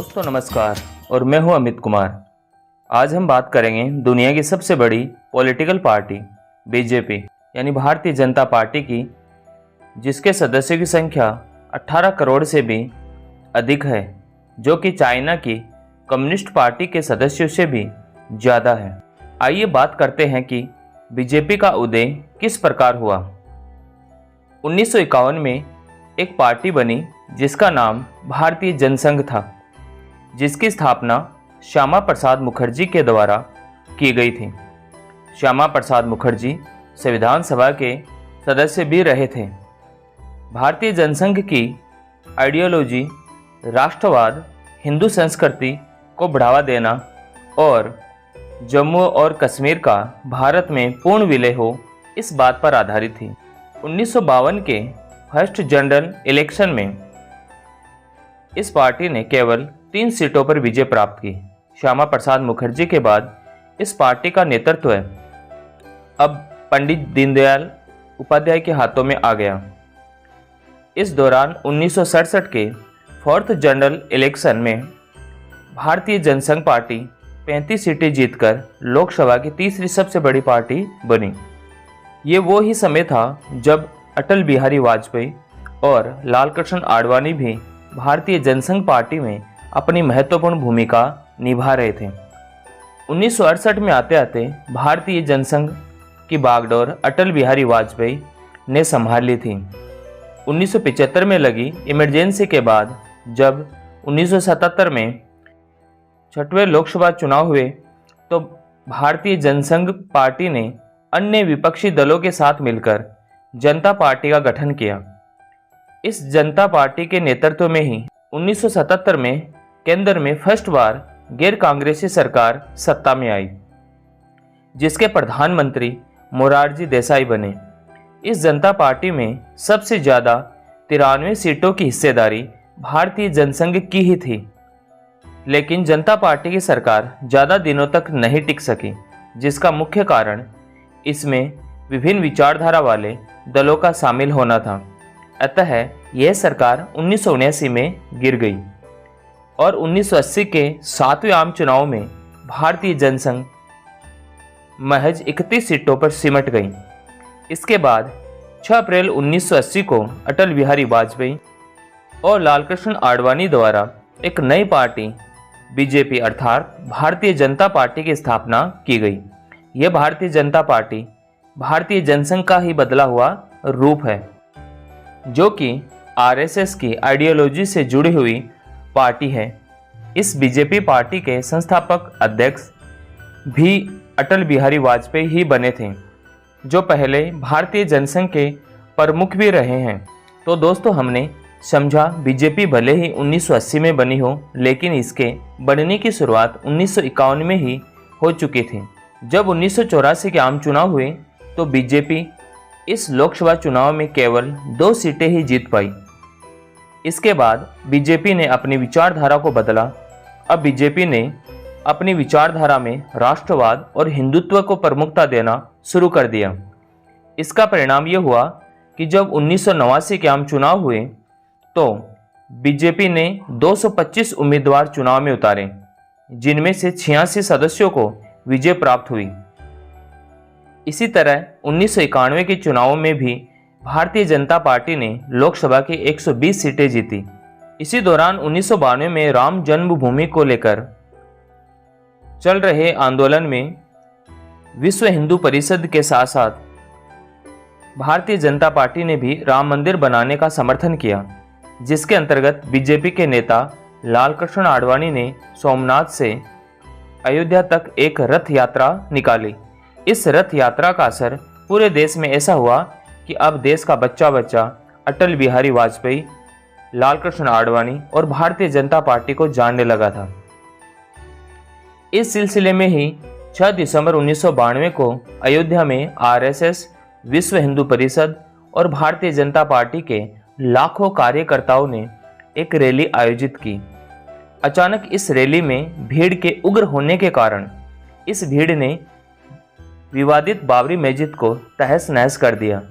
दोस्तों नमस्कार और मैं हूं अमित कुमार। आज हम बात करेंगे दुनिया की सबसे बड़ी पॉलिटिकल पार्टी बीजेपी यानी भारतीय जनता पार्टी की, जिसके सदस्यों की संख्या 18 करोड़ से भी अधिक है, जो कि चाइना की कम्युनिस्ट पार्टी के सदस्यों से भी ज़्यादा है। आइए बात करते हैं कि बीजेपी का उदय किस प्रकार हुआ। 1951 में एक पार्टी बनी जिसका नाम भारतीय जनसंघ था, जिसकी स्थापना श्यामा प्रसाद मुखर्जी के द्वारा की गई थी। श्यामा प्रसाद मुखर्जी संविधान सभा के सदस्य भी रहे थे। भारतीय जनसंघ की आइडियोलॉजी राष्ट्रवाद, हिंदू संस्कृति को बढ़ावा देना और जम्मू और कश्मीर का भारत में पूर्ण विलय हो, इस बात पर आधारित थी। 1952 के फर्स्ट जनरल इलेक्शन में इस पार्टी ने केवल 3 सीटों पर विजय प्राप्त की। श्यामा प्रसाद मुखर्जी के बाद इस पार्टी का नेतृत्व अब पंडित दीनदयाल उपाध्याय के हाथों में आ गया। इस दौरान 1967 के फोर्थ जनरल इलेक्शन में भारतीय जनसंघ पार्टी 35 सीटें जीतकर लोकसभा की तीसरी सबसे बड़ी पार्टी बनी। ये वो ही समय था जब अटल बिहारी वाजपेयी और लालकृष्ण आडवाणी भी भारतीय जनसंघ पार्टी में अपनी महत्वपूर्ण भूमिका निभा रहे थे। 1968 में आते आते भारतीय जनसंघ की बागडोर अटल बिहारी वाजपेयी ने संभाल ली थी। 1975 में लगी इमरजेंसी के बाद जब 1977 में 6वें लोकसभा चुनाव हुए, तो भारतीय जनसंघ पार्टी ने अन्य विपक्षी दलों के साथ मिलकर जनता पार्टी का गठन किया। इस जनता पार्टी के नेतृत्व में ही 1977 में केंद्र में फर्स्ट बार गैर कांग्रेसी सरकार सत्ता में आई, जिसके प्रधानमंत्री मोरारजी देसाई बने। इस जनता पार्टी में सबसे ज़्यादा 93 सीटों की हिस्सेदारी भारतीय जनसंघ की ही थी, लेकिन जनता पार्टी की सरकार ज़्यादा दिनों तक नहीं टिक सकी, जिसका मुख्य कारण इसमें विभिन्न विचारधारा वाले दलों का शामिल होना था। अतः यह सरकार 1979 में गिर गई और 1980 के 7वें आम चुनाव में भारतीय जनसंघ महज 31 सीटों पर सिमट गई। इसके बाद 6 अप्रैल 1980 को अटल बिहारी वाजपेयी और लालकृष्ण आडवाणी द्वारा एक नई पार्टी बीजेपी अर्थात भारतीय जनता पार्टी की स्थापना की गई। यह भारतीय जनता पार्टी भारतीय जनसंघ का ही बदला हुआ रूप है, जो कि आरएसएस की आइडियोलॉजी से जुड़ी हुई पार्टी है। इस बीजेपी पार्टी के संस्थापक अध्यक्ष भी अटल बिहारी वाजपेयी ही बने थे, जो पहले भारतीय जनसंघ के प्रमुख भी रहे हैं। तो दोस्तों, हमने समझा बीजेपी भले ही 1980 में बनी हो, लेकिन इसके बनने की शुरुआत 1951 में ही हो चुकी थी। जब 1984 के आम चुनाव हुए तो बीजेपी इस लोकसभा चुनाव में केवल 2 सीटें ही जीत पाई। इसके बाद बीजेपी ने अपनी विचारधारा को बदला। अब बीजेपी ने अपनी विचारधारा में राष्ट्रवाद और हिंदुत्व को प्रमुखता देना शुरू कर दिया। इसका परिणाम यह हुआ कि जब 1989 के आम चुनाव हुए तो बीजेपी ने 225 उम्मीदवार चुनाव में उतारे, जिनमें से 86 सदस्यों को विजय प्राप्त हुई। इसी तरह 1991 के चुनावों में भी भारतीय जनता पार्टी ने लोकसभा की 120 सीटें जीती। इसी दौरान 1992 में राम जन्मभूमि को लेकर चल रहे आंदोलन में विश्व हिंदू परिषद के साथ साथ भारतीय जनता पार्टी ने भी राम मंदिर बनाने का समर्थन किया, जिसके अंतर्गत बीजेपी के नेता लालकृष्ण आडवाणी ने सोमनाथ से अयोध्या तक एक रथ यात्रा निकाली। इस रथ यात्रा का असर पूरे देश में ऐसा हुआ कि अब देश का बच्चा बच्चा अटल बिहारी वाजपेयी, लालकृष्ण आडवाणी और भारतीय जनता पार्टी को जानने लगा था। इस सिलसिले में ही 6 दिसंबर 1992 को अयोध्या में आरएसएस, विश्व हिंदू परिषद और भारतीय जनता पार्टी के लाखों कार्यकर्ताओं ने एक रैली आयोजित की। अचानक इस रैली में भीड़ के उग्र होने के कारण इस भीड़ ने विवादित बाबरी मस्जिद को तहस नहस कर दिया।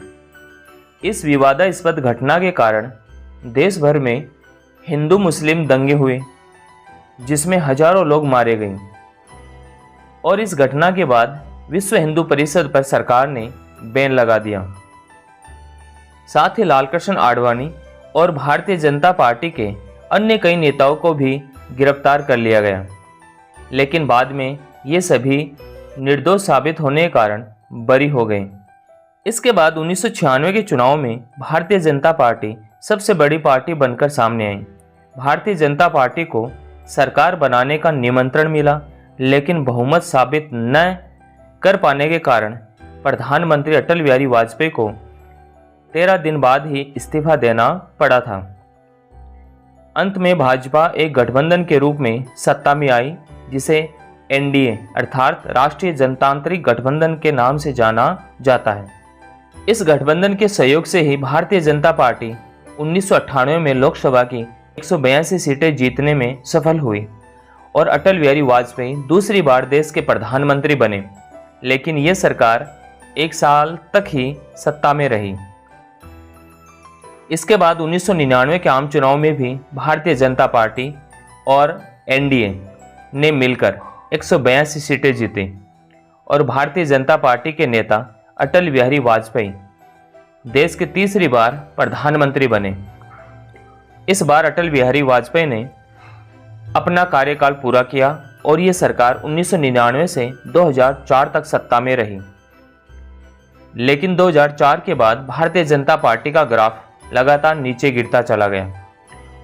इस विवादास्पद घटना के कारण देश भर में हिंदू मुस्लिम दंगे हुए जिसमें हजारों लोग मारे गए। और इस घटना के बाद विश्व हिंदू परिषद पर सरकार ने बैन लगा दिया। साथ ही लालकृष्ण आडवाणी और भारतीय जनता पार्टी के अन्य कई नेताओं को भी गिरफ्तार कर लिया गया, लेकिन बाद में ये सभी निर्दोष साबित होने के कारण बरी हो गए। इसके बाद 1996 के चुनाव में भारतीय जनता पार्टी सबसे बड़ी पार्टी बनकर सामने आई। भारतीय जनता पार्टी को सरकार बनाने का निमंत्रण मिला, लेकिन बहुमत साबित न कर पाने के कारण प्रधानमंत्री अटल बिहारी वाजपेयी को 13 दिन बाद ही इस्तीफा देना पड़ा था। अंत में भाजपा एक गठबंधन के रूप में सत्ता में आई, जिसे एनडीए अर्थात राष्ट्रीय जनतांत्रिक गठबंधन के नाम से जाना जाता है। इस गठबंधन के सहयोग से ही भारतीय जनता पार्टी 1998 में लोकसभा की 182 सीटें जीतने में सफल हुई और अटल बिहारी वाजपेयी दूसरी बार देश के प्रधानमंत्री बने, लेकिन ये सरकार 1 साल तक ही सत्ता में रही। इसके बाद 1999 के आम चुनाव में भी भारतीय जनता पार्टी और एनडीए ने मिलकर 182 सीटें जीती और भारतीय जनता पार्टी के नेता अटल बिहारी वाजपेयी देश के तीसरी बार प्रधानमंत्री बने। इस बार अटल बिहारी वाजपेयी ने अपना कार्यकाल पूरा किया और ये सरकार 1999 से 2004 तक सत्ता में रही। लेकिन 2004 के बाद भारतीय जनता पार्टी का ग्राफ लगातार नीचे गिरता चला गया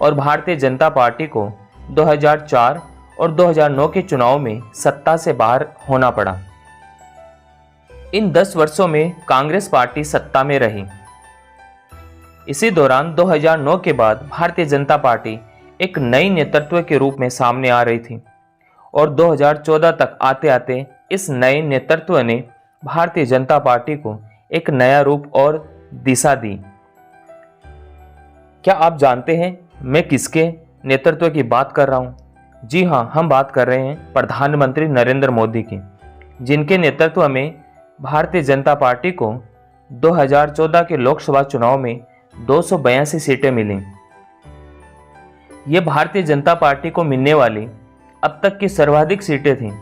और भारतीय जनता पार्टी को 2004 और 2009 के चुनाव में सत्ता से बाहर होना पड़ा। इन 10 वर्षों में कांग्रेस पार्टी सत्ता में रही। इसी दौरान 2009 के बाद भारतीय जनता पार्टी एक नई नेतृत्व के रूप में सामने आ रही थी और 2014 तक आते आते इस नए नेतृत्व ने भारतीय जनता पार्टी को एक नया रूप और दिशा दी। क्या आप जानते हैं मैं किसके नेतृत्व की बात कर रहा हूं? जी हां, हम बात कर रहे हैं प्रधानमंत्री नरेंद्र मोदी की, जिनके नेतृत्व में भारतीय जनता पार्टी को 2014 के लोकसभा चुनाव में 282 सीटें मिलीं। ये भारतीय जनता पार्टी को मिलने वाली अब तक की सर्वाधिक सीटें थीं।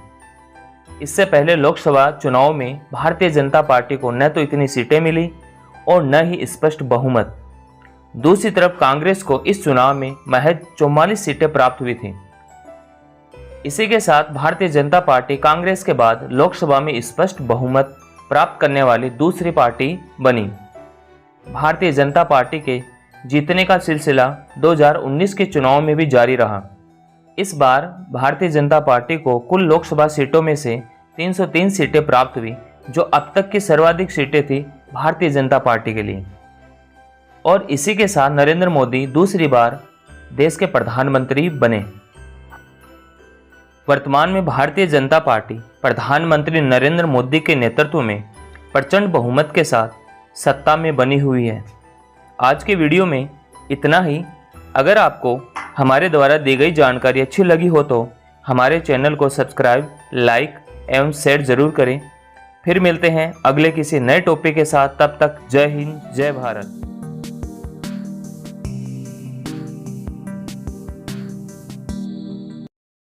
इससे पहले लोकसभा चुनाव में भारतीय जनता पार्टी को न तो इतनी सीटें मिली और न ही स्पष्ट बहुमत। दूसरी तरफ कांग्रेस को इस चुनाव में महज 44 सीटें प्राप्त हुई थीं। इसी के साथ भारतीय जनता पार्टी कांग्रेस के बाद लोकसभा में स्पष्ट बहुमत प्राप्त करने वाली दूसरी पार्टी बनी। भारतीय जनता पार्टी के जीतने का सिलसिला 2019 के चुनाव में भी जारी रहा। इस बार भारतीय जनता पार्टी को कुल लोकसभा सीटों में से 303 सीटें प्राप्त हुई, जो अब तक की सर्वाधिक सीटें थी भारतीय जनता पार्टी के लिए। और इसी के साथ नरेंद्र मोदी दूसरी बार देश के प्रधानमंत्री बने। वर्तमान में भारतीय जनता पार्टी प्रधानमंत्री नरेंद्र मोदी के नेतृत्व में प्रचंड बहुमत के साथ सत्ता में बनी हुई है। आज के वीडियो में इतना ही। अगर आपको हमारे द्वारा दी गई जानकारी अच्छी लगी हो तो हमारे चैनल को सब्सक्राइब, लाइक एवं शेयर जरूर करें। फिर मिलते हैं अगले किसी नए टॉपिक के साथ। तब तक जय हिंद, जय भारत।